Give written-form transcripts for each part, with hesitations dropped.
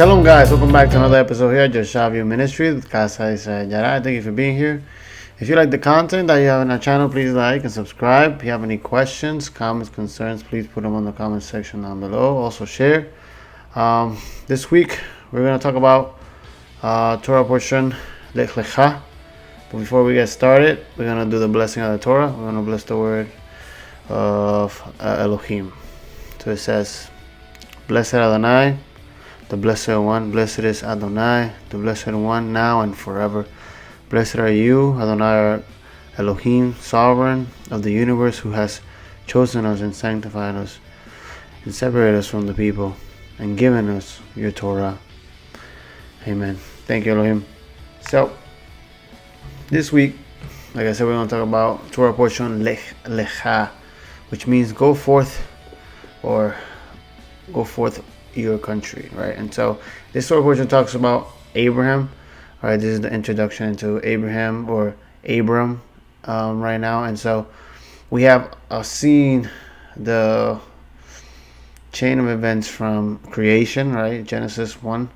Shalom guys, welcome back to another episode here at Your Shavio Ministry with Yarah. Thank you for being here. If you like the content that you have on our channel, please like and subscribe. If you have any questions, comments, concerns, please put them on the comment section down below. Also share. This week we're going to talk about Torah portion LECH LECHA. But before we get started, we're going to do the blessing of the Torah. We're going to bless the word of Elohim. So it says, Blessed Adonai, the Blessed One, blessed is Adonai, the Blessed One, now and forever. Blessed are you, Adonai, our Elohim, sovereign of the universe, who has chosen us and sanctified us, and separated us from the people, and given us your Torah. Amen. Thank you, Elohim. So, this week, like I said, we're going to talk about Torah portion LECH LECHA, which means go forth, or go forth your country, right? And so this Torah portion talks about Abraham. All right, this is the introduction into Abraham or Abram right now. And so we have seen the chain of events from creation, right? Genesis 1,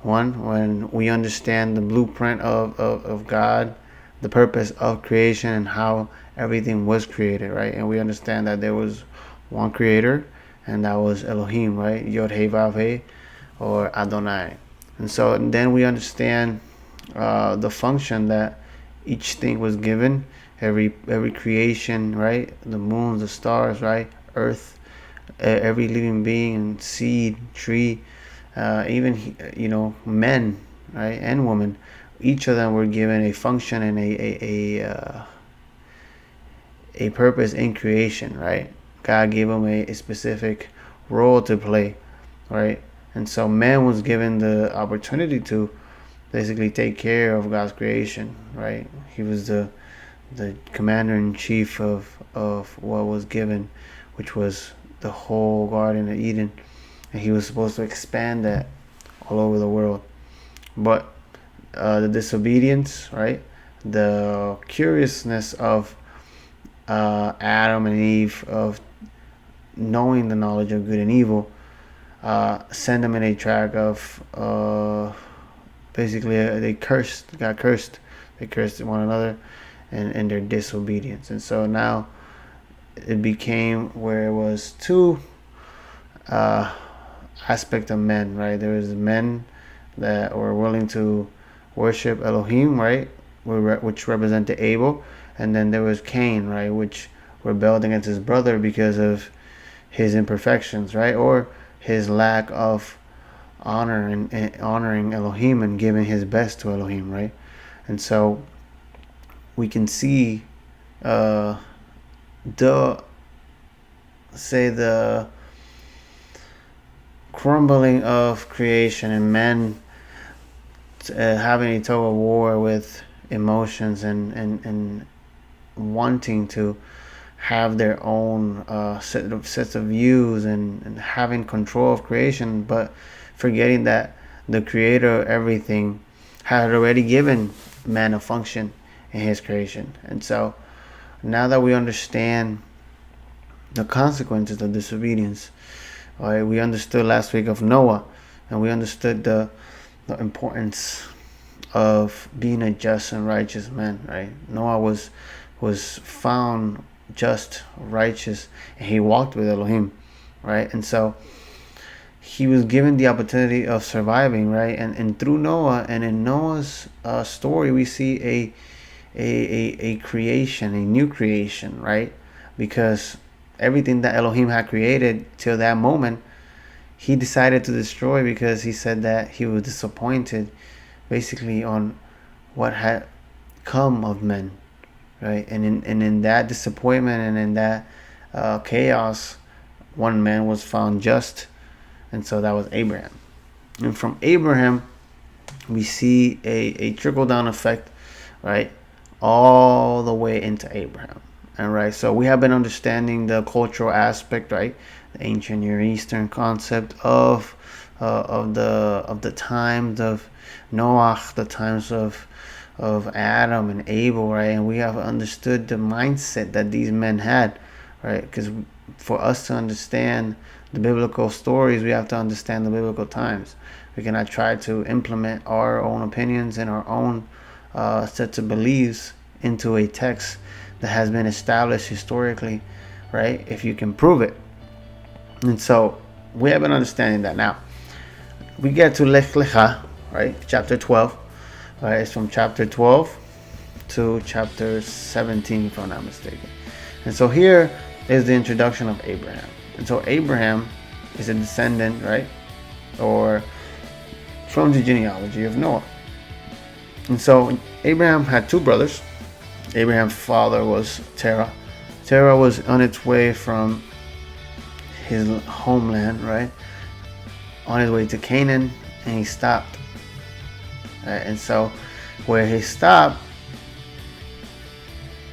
when we understand the blueprint of God, the purpose of creation, and how everything was created, right? And we understand that there was one creator, and that was Elohim, right? Yod He Vav He, or Adonai. And so then we understand the function that each thing was given, every creation, right? The moon, the stars, right? Earth, every living being, and seed, tree, even men, right, and women. Each of them were given a function and a purpose in creation, right? God gave them a specific role to play, right? And so man was given the opportunity to basically take care of God's creation, right? He was the commander-in-chief of what was given, which was the whole Garden of Eden. And he was supposed to expand that all over the world. But the disobedience, right? The curiousness of Adam and Eve, of knowing the knowledge of good and evil, send them in a track of basically they got cursed. They cursed one another in their disobedience. And so now it became where it was two aspects of men, right? There was men that were willing to worship Elohim, right, which represented Abel, and then there was Cain, right, which rebelled against his brother because of his imperfections, right, or his lack of honor and honoring Elohim and giving his best to Elohim, right? And so we can see the crumbling of creation and men having a tug of war with emotions and wanting to have their own sets of views and having control of creation, but forgetting that the creator of everything had already given man a function in his creation. And so now that we understand the consequences of disobedience, right, we understood last week of Noah, and we understood the importance of being a just and righteous man, right? Noah was found just, righteous, and he walked with Elohim, right? And so he was given the opportunity of surviving, right? And through Noah, and in Noah's story, we see a creation, a new creation, right? Because everything that Elohim had created till that moment, he decided to destroy, because he said that he was disappointed basically on what had come of men, right? And in that disappointment and in that chaos, one man was found just, and so that was Abraham. And from Abraham, we see a trickle-down effect, right, all the way into Abraham. And right, so we have been understanding the cultural aspect, right, the ancient Near Eastern concept of the times of Noach, the times of Adam and Abel, right? And we have understood the mindset that these men had, right? Because for us to understand the biblical stories, we have to understand the biblical times. We cannot try to implement our own opinions and our own sets of beliefs into a text that has been established historically, right? If you can prove it. And so we have an understanding that now. We get to Lekh Lekha, right? Chapter 12. Right? It's from chapter 12 to chapter 17, if I'm not mistaken. And so here is the introduction of Abraham. And so Abraham is a descendant, right? Or from the genealogy of Noah. And so Abraham had two brothers. Abraham's father was Terah. Terah was on its way from his homeland, right? On his way to Canaan, and he stopped. Right? And so where he stopped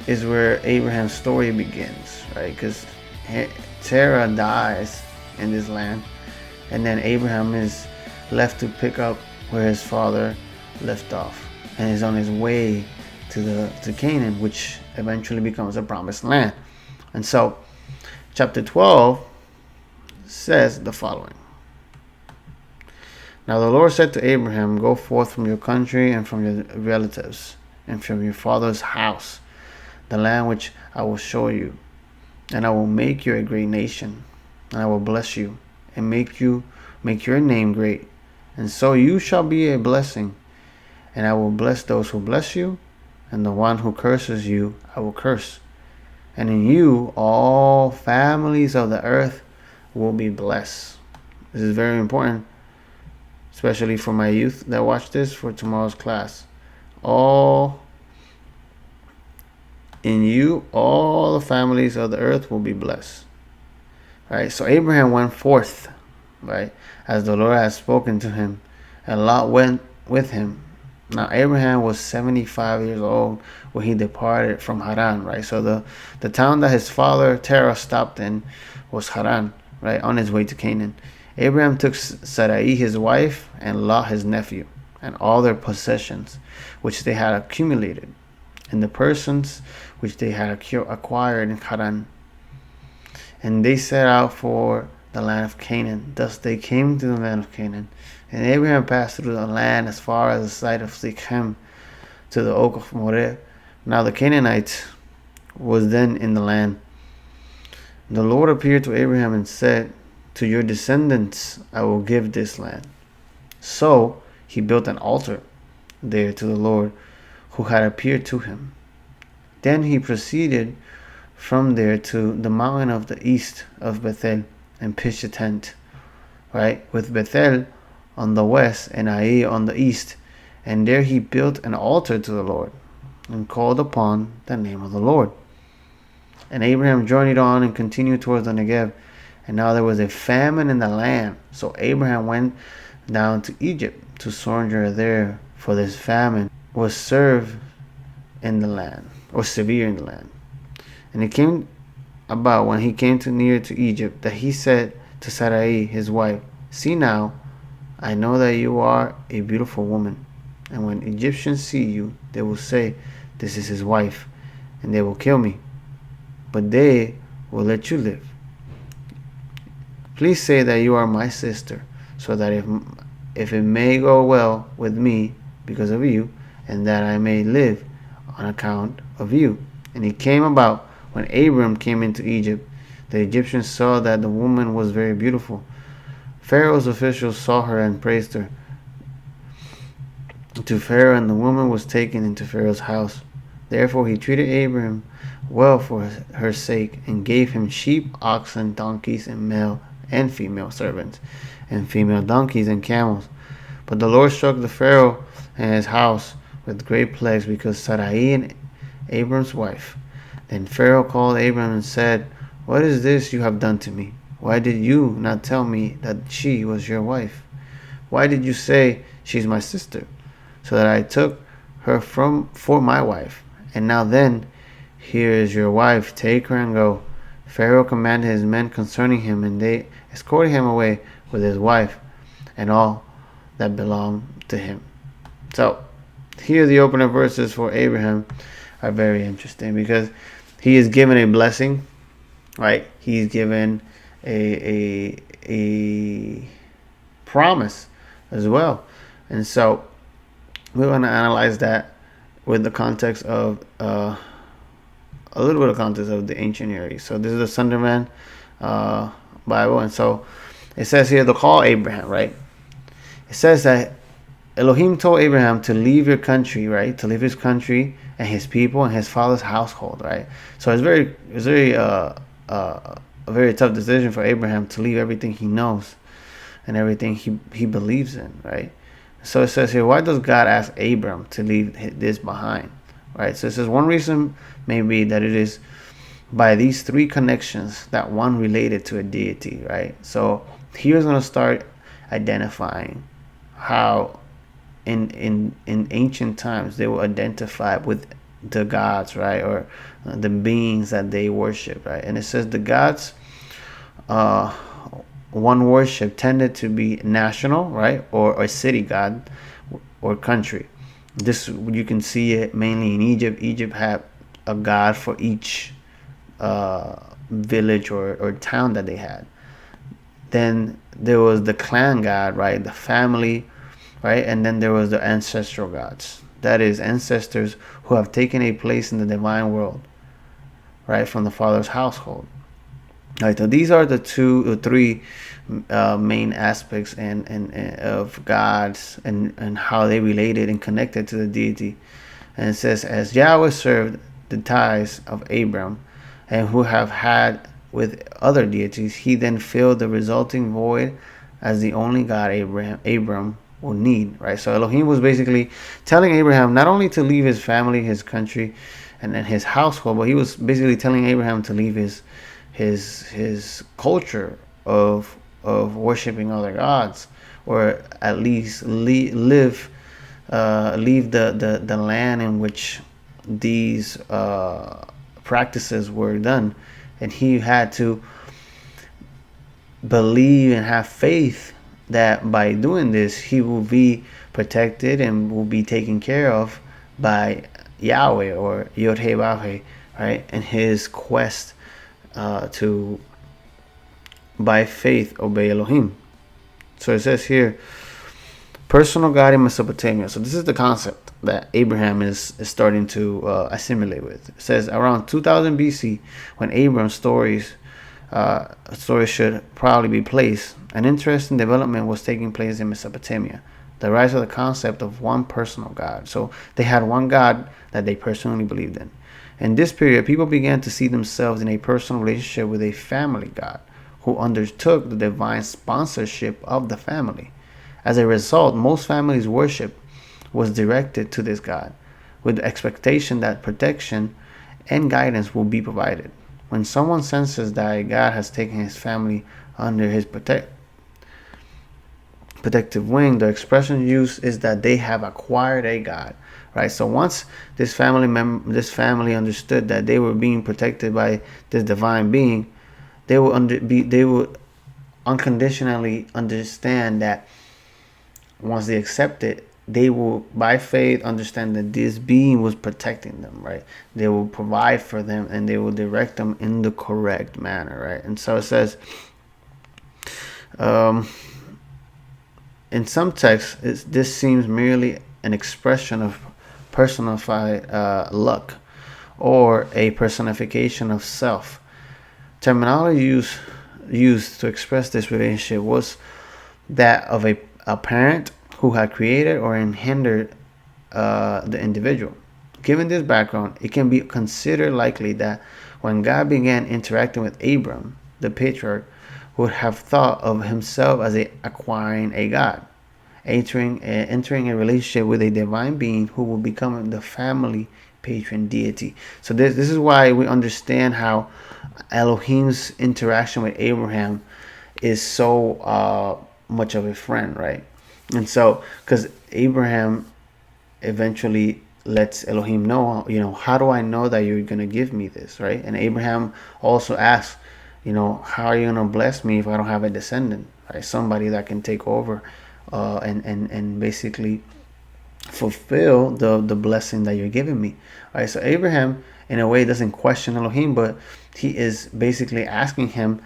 is where Abraham's story begins, right? Because Terah dies in this land, and then Abraham is left to pick up where his father left off, and is on his way to Canaan, which eventually becomes a promised land. And so chapter 12 says the following. Now the Lord said to Abraham, go forth from your country and from your relatives and from your father's house, the land which I will show you, and I will make you a great nation, and I will bless you and make your name great, and so you shall be a blessing. And I will bless those who bless you, and the one who curses you I will curse. And in you all families of the earth will be blessed. This is very important, especially for my youth that watch this for tomorrow's class. In you all the families of the earth will be blessed. Right? So Abraham went forth, right, as the Lord had spoken to him, and Lot went with him. Now Abraham was 75 years old when he departed from Haran, right? So the town that his father Terah stopped in was Haran, right, on his way to Canaan. Abraham took Sarai his wife and Lot his nephew and all their possessions which they had accumulated, and the persons which they had acquired in Haran. And they set out for the land of Canaan. Thus they came to the land of Canaan. And Abraham passed through the land as far as the site of Shechem to the oak of Moreh. Now the Canaanites was then in the land. The Lord appeared to Abraham and said, to your descendants I will give this land. So he built an altar there to the Lord who had appeared to him. Then he proceeded from there to the mountain of the east of Bethel and pitched a tent, right, with Bethel on the west and Ai on the east. And there he built an altar to the Lord and called upon the name of the Lord. And Abraham journeyed on and continued towards the Negev. And now there was a famine in the land. So Abraham went down to Egypt to sojourn there, for this famine was severe in the land. And it came about when he came near to Egypt that he said to Sarai his wife, see now, I know that you are a beautiful woman, and when Egyptians see you, they will say, this is his wife, and they will kill me, but they will let you live. Please say that you are my sister, so that if it may go well with me because of you, and that I may live on account of you. And it came about when Abram came into Egypt, the Egyptians saw that the woman was very beautiful. Pharaoh's officials saw her and praised her to Pharaoh, and the woman was taken into Pharaoh's house. Therefore he treated Abram well for her sake, and gave him sheep, oxen, donkeys, and male and female servants, and female donkeys and camels. But the Lord struck the Pharaoh and his house with great plagues because Sarai and Abram's wife. Then Pharaoh called Abram and said, what is this you have done to me? Why did you not tell me that she was your wife? Why did you say, she's my sister, so that I took her for my wife? And now then, here is your wife, take her and go. Pharaoh commanded his men concerning him, and they escorted him away with his wife and all that belonged to him. So here the opening verses for Abraham are very interesting, because he is given a blessing, right? He's given a promise as well. And so we're going to analyze that with the context of a little bit of context of the ancient Near East. So this is the Sunderman Bible, and so it says here to call Abraham, right? It says that Elohim told Abraham to leave your country, right? To leave his country and his people and his father's household, right? So it's a very tough decision for Abraham to leave everything he knows and everything he believes in, right? So it says here, why does God ask Abram to leave this behind, right? So it says one reason may be that it is by these three connections that one related to a deity, right? So here's going to start identifying how in ancient times they will identify with the gods, right, or the beings that they worship, right? And it says the gods one worship tended to be national, right, or a city god or country. This, you can see it mainly in Egypt. Egypt had a god for each village or town that they had. Then there was the clan god, right, the family, right, and then there was the ancestral gods. That is, ancestors who have taken a place in the divine world, right, from the father's household. Right, so these are the three main aspects and of gods and how they related and connected to the deity. And it says, as Yahweh served the ties of Abram and who have had with other deities, he then filled the resulting void as the only God Abram will need, right? So Elohim was basically telling Abraham not only to leave his family, his country, and then his household, but he was basically telling Abraham to leave his culture of worshiping other gods, or at least leave the land in which these practices were done. And he had to believe and have faith that by doing this he will be protected and will be taken care of by Yahweh, or Yod-Heh-Vav-Heh, right, and his quest to, by faith, obey Elohim. So it says here, personal God in Mesopotamia. So this is the concept that Abraham is starting to assimilate with. It says around 2000 BC, when Abram's stories should probably be placed, an interesting development was taking place in Mesopotamia. The rise of the concept of one personal God. So they had one God that they personally believed in. In this period, people began to see themselves in a personal relationship with a family God who undertook the divine sponsorship of the family. As a result, most families' worship was directed to this God, with the expectation that protection and guidance will be provided. When someone senses that a God has taken his family under his protective wing, the expression used is that they have acquired a God. Right, so once this family understood that they were being protected by this divine being, they would unconditionally understand that once they accept it, they will, by faith, understand that this being was protecting them. Right, they will provide for them and they will direct them in the correct manner. Right, and so it says, in some texts, this seems merely an expression of personified luck, or a personification of self. Terminology used to express this relationship was that of a parent who had created or engendered the individual. Given this background, it can be considered likely that when God began interacting with Abram, the patriarch would have thought of himself as acquiring a God, entering a relationship with a divine being who will become the family patron deity. So this is why we understand how Elohim's interaction with Abraham is so much of a friend, right? And so, because Abraham eventually lets Elohim know, how do I know that you're going to give me this, right? And Abraham also asks, how are you going to bless me if I don't have a descendant, right? Somebody that can take over and basically fulfill the blessing that you're giving me. All right, so Abraham in a way doesn't question Elohim, but he is basically asking him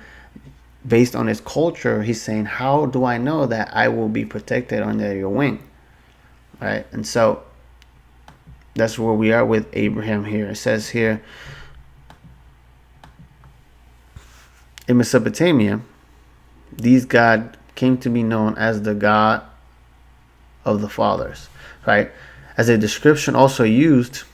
based on his culture, he's saying, how do I know that I will be protected under your wing? Right? And so that's where we are with Abraham here. It says here, in Mesopotamia, these God came to be known as the God of the fathers, right? As a description also used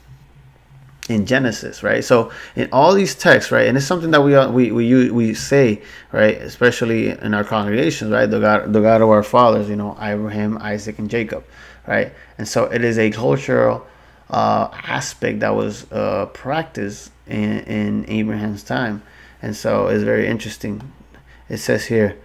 in Genesis, right? So in all these texts, right, and it's something that we say, right, especially in our congregations, right, the God of our fathers, Abraham, Isaac, and Jacob, right? And so it is a cultural aspect that was practiced in Abraham's time, and so it's very interesting. It says here,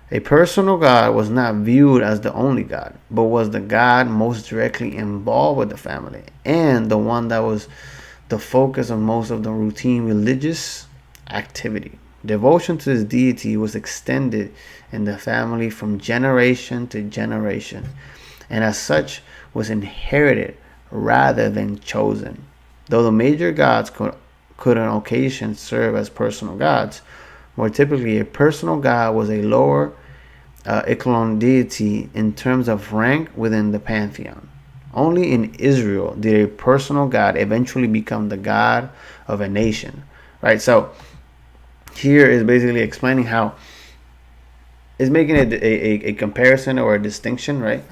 a personal God was not viewed as the only God, but was the God most directly involved with the family, and the one that was the focus of most of the routine religious activity. Devotion to this deity was extended in the family from generation to generation, and as such was inherited rather than chosen. Though the major gods could on occasion serve as personal gods, more typically a personal god was a lower echelon deity in terms of rank within the pantheon. Only in Israel did a personal God eventually become the God of a nation, right? So here is basically explaining how it's making a comparison or a distinction, right,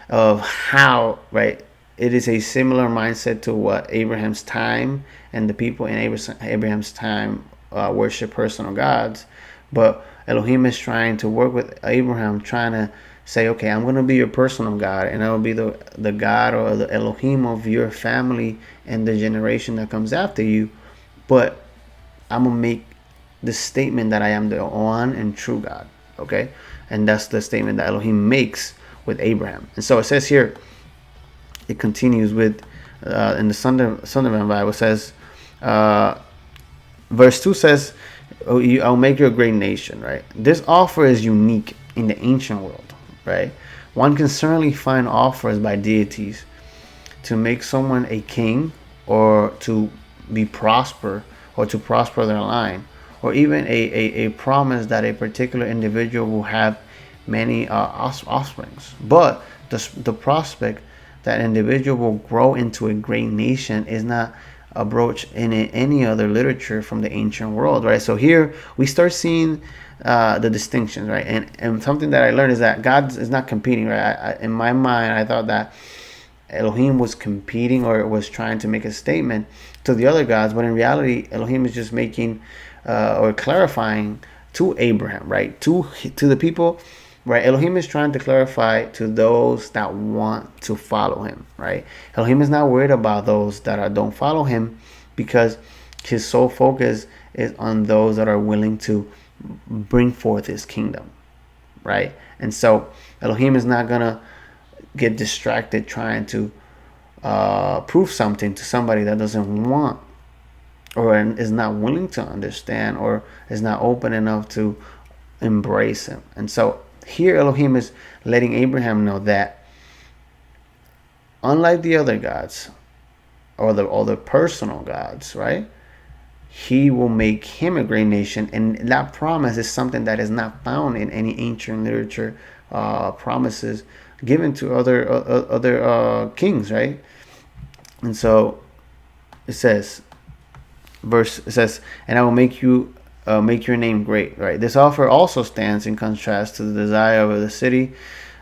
of how, right, it is a similar mindset to what Abraham's time and the people in Abraham's time worship personal gods, but Elohim is trying to work with Abraham, trying to say, okay, I'm going to be your personal God, and I will be the God or the Elohim of your family and the generation that comes after you. But I'm going to make the statement that I am the one and true God. Okay? And that's the statement that Elohim makes with Abraham. And so it says here, it continues with, in the Sunderland Bible, it says, verse 2 says, I'll make you a great nation, right? This offer is unique in the ancient world. Right, one can certainly find offers by deities to make someone a king, or to be prosper, or to prosper their line, or even a promise that a particular individual will have many offsprings. But the prospect that an individual will grow into a great nation is not broached in any other literature from the ancient world, right? So here we start seeing the distinctions, right? And something that I learned is that God is not competing, right? In my mind, I thought that Elohim was competing or was trying to make a statement to the other gods, but in reality, Elohim is just making or clarifying to Abraham, right? To the people, right? Elohim is trying to clarify to those that want to follow him, right? Elohim is not worried about those that don't follow him, because his sole focus is on those that are willing to bring forth his kingdom, right? And so Elohim is not gonna get distracted trying to prove something to somebody that doesn't want, or is not willing to understand, or is not open enough to embrace him. And so here Elohim is letting Abraham know that unlike the other gods, or the personal gods, right, he will make him a great nation. And that promise is something that is not found in any ancient literature promises given to other kings, right? And so it says, and I will make you make your name great, right? This offer also stands in contrast to the desire of the city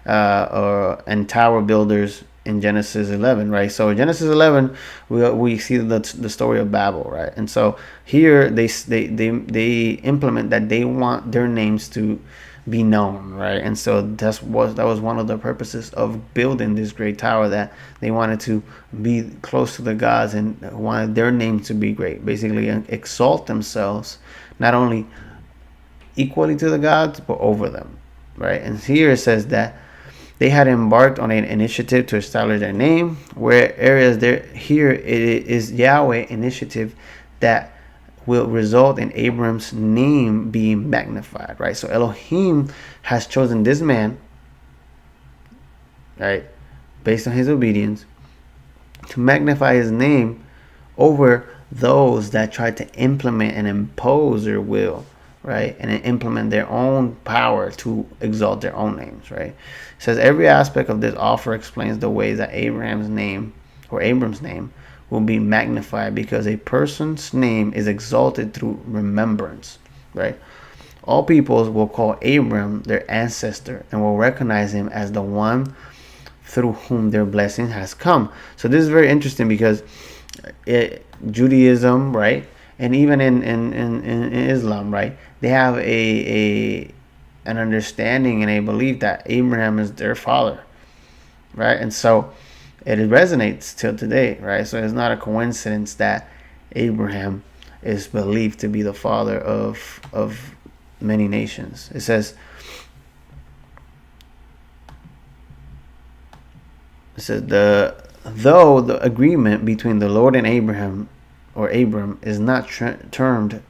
and tower builders in Genesis 11, right? So in Genesis 11, we see the story of Babel, right? And so here they implement that they want their names to be known, right? And so that was one of the purposes of building this great tower, that they wanted to be close to the gods and wanted their name to be great, basically exalt themselves not only equally to the gods but over them, right? And here it says that they had embarked on an initiative to establish their name, whereas here it is Yahweh initiative that will result in Abram's name being magnified, right? So Elohim has chosen this man, right, based on his obedience, to magnify his name over those that try to implement and impose their will right? And then implement their own power to exalt their own names, right? It says every aspect of this offer explains the ways that Abram's name will be magnified because a person's name is exalted through remembrance, right? All peoples will call Abram their ancestor and will recognize him as the one through whom their blessing has come. So this is very interesting because Judaism, right, and even in Islam, right, they have an understanding and a belief that Abraham is their father, right? And so it resonates till today, right? So it's not a coincidence that Abraham is believed to be the father of many nations. It says though the agreement between the Lord and Abraham or Abram is not termed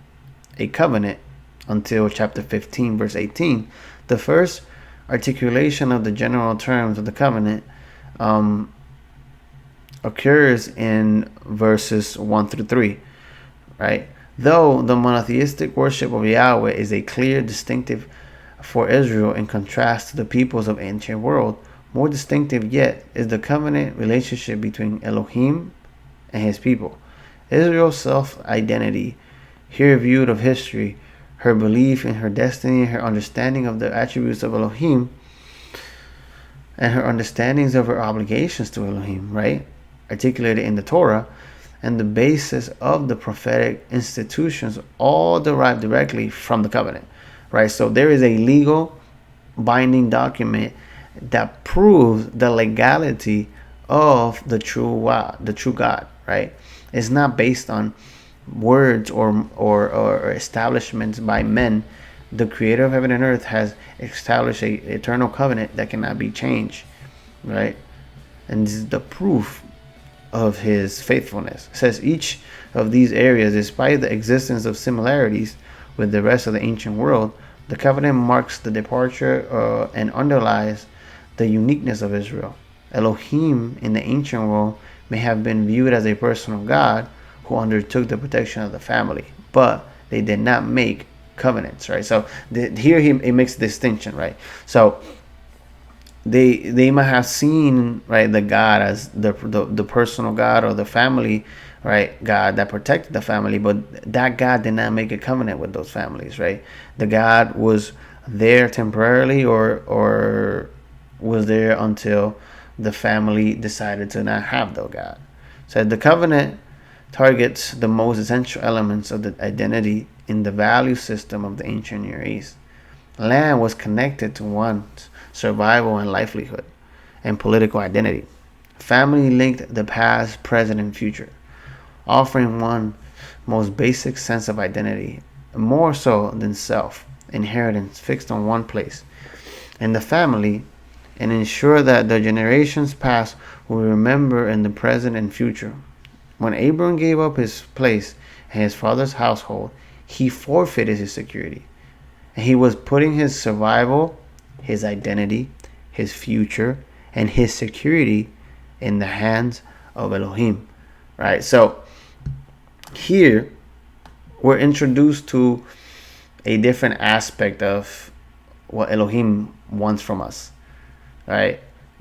a covenant until chapter 15 verse 18, the first articulation of the general terms of the covenant occurs in verses 1 through 3, right? Though the monotheistic worship of Yahweh is a clear distinctive for Israel in contrast to the peoples of ancient world, more distinctive yet is the covenant relationship between Elohim and his people. Israel's self-identity, here viewed of history, her belief in her destiny, her understanding of the attributes of Elohim, and her understandings of her obligations to Elohim, right? Articulated in the Torah, and the basis of the prophetic institutions all derive directly from the covenant, right? So there is a legal binding document that proves the legality of the true God, right? It's not based on words or establishments by men. The creator of heaven and earth has established an eternal covenant that cannot be changed, right? And this is the proof of his faithfulness. It says each of these areas, despite the existence of similarities with the rest of the ancient world, the covenant marks the departure and underlies the uniqueness of Israel. Elohim in the ancient world may have been viewed as a personal God who undertook the protection of the family, but they did not make covenants, right? So here it makes a distinction, right? So they might have seen, right, the God as the personal God or the family, right, God that protected the family, but that God did not make a covenant with those families, right? The God was there temporarily or was there until the family decided to not have the God. So the covenant targets the most essential elements of the identity in the value system of the ancient Near East. Land was connected to one's survival and livelihood and political identity. Family linked the past, present, and future, offering one most basic sense of identity, more so than self, inheritance fixed on one place in the family, and ensure that the generations past will remember in the present and future. When Abram gave up his place in his father's household, he forfeited his security. And he was putting his survival, his identity, his future, and his security in the hands of Elohim. Right? So here we're introduced to a different aspect of what Elohim wants from us. Right?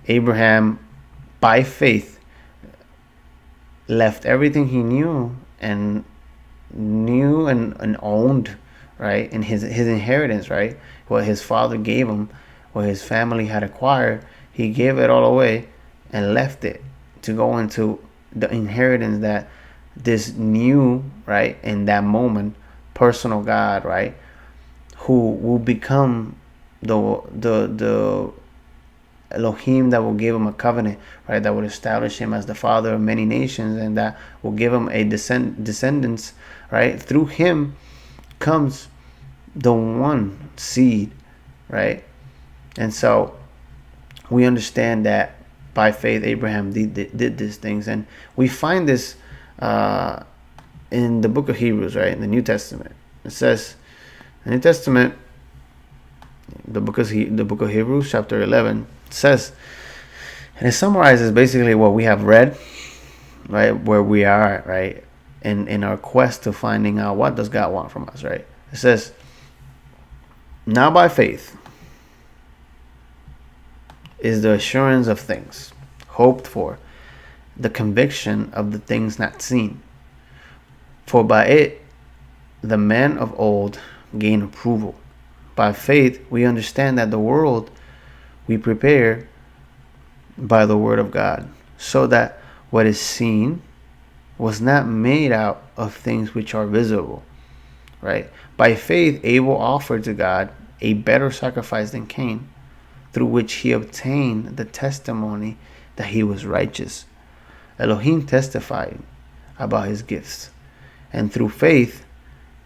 Abraham, by faith, left everything he knew and owned, right, in his inheritance, right, what his father gave him, what his family had acquired. He gave it all away and left it to go into the inheritance that this new, right, in that moment, personal God, right, who will become the Elohim that will give him a covenant, right, that would establish him as the father of many nations, and that will give him a descendants, right. Through him comes the one seed, right. And so we understand that by faith Abraham did these things, and we find this in the book of Hebrews, right, in the New Testament. It says in the New Testament, the book of Hebrews chapter 11 says, and it summarizes basically what we have read, right, where we are, right, in our quest to finding out what does God want from us, right. It says Now by faith is the assurance of things hoped for, the conviction of the things not seen. For by it the men of old gain approval. By faith we understand that the world we prepare by the word of God, so that what is seen was not made out of things which are visible. Right? By faith Abel offered to God a better sacrifice than Cain, through which he obtained the testimony that he was righteous, Elohim testifying about his gifts. And through faith,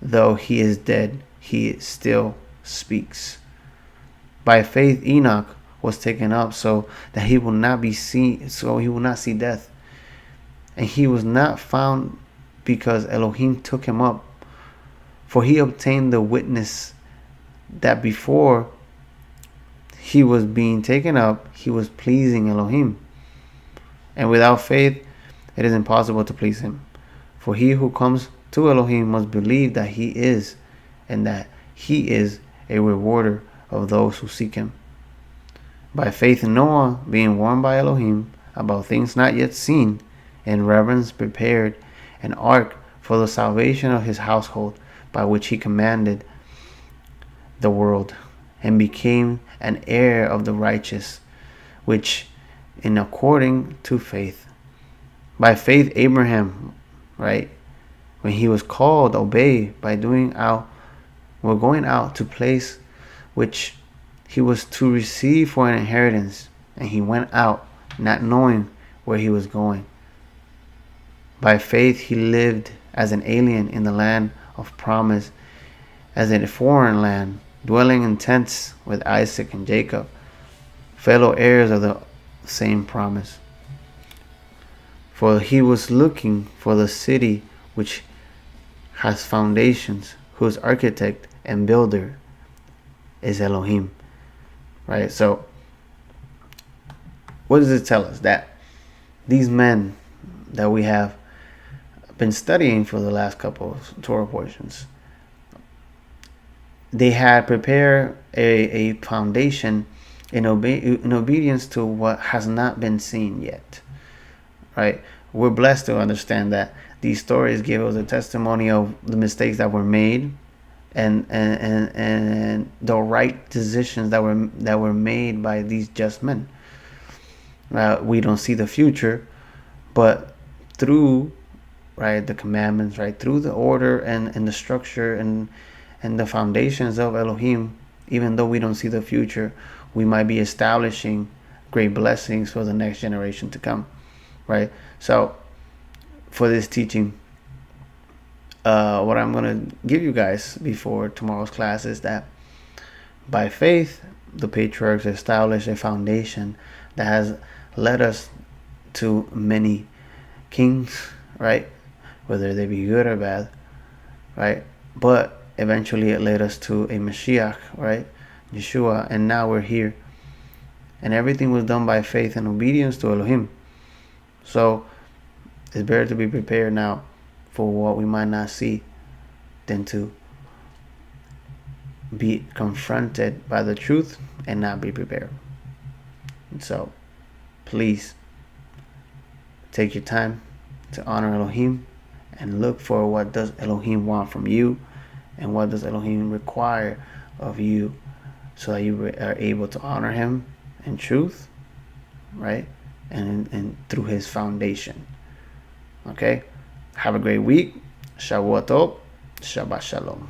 though he is dead, he still speaks. By faith Enoch was taken up so that he will not see death. And he was not found because Elohim took him up. For he obtained the witness that before he was being taken up, he was pleasing Elohim. And without faith, it is impossible to please him. For he who comes to Elohim must believe that he is, and that he is a rewarder of those who seek him. By faith Noah, being warned by Elohim about things not yet seen, in reverence prepared an ark for the salvation of his household, by which he commanded the world, and became an heir of the righteous, which in according to faith. By faith Abraham, right, when he was called, obeyed by going out to place which he was to receive for an inheritance, and he went out not knowing where he was going. By faith he lived as an alien in the land of promise, as in a foreign land, dwelling in tents with Isaac and Jacob, fellow heirs of the same promise. For he was looking for the city which has foundations, whose architect and builder is Elohim. Right? So, what does it tell us? That these men that we have been studying for the last couple of Torah portions, they had prepared a foundation in obedience to what has not been seen yet. Right? We're blessed to understand that these stories give us a testimony of the mistakes that were made, and the right decisions that were made by these just men. We don't see the future, but through the commandments, through the order and the structure and the foundations of Elohim, even though we don't see the future, we might be establishing great blessings for the next generation to come. Right? So for this teaching, what I'm going to give you guys before tomorrow's class is that by faith the patriarchs established a foundation that has led us to many kings, right? Whether they be good or bad, right? But eventually it led us to a Mashiach, right? Yeshua, and now we're here. And everything was done by faith and obedience to Elohim. So it's better to be prepared now for what we might not see than to be confronted by the truth and not be prepared. And so please take your time to honor Elohim and look for what does Elohim want from you and what does Elohim require of you, so that you are able to honor him in truth, right? And through his foundation. Okay? Have a great week. Shavuot Tov. Shabbat Shalom.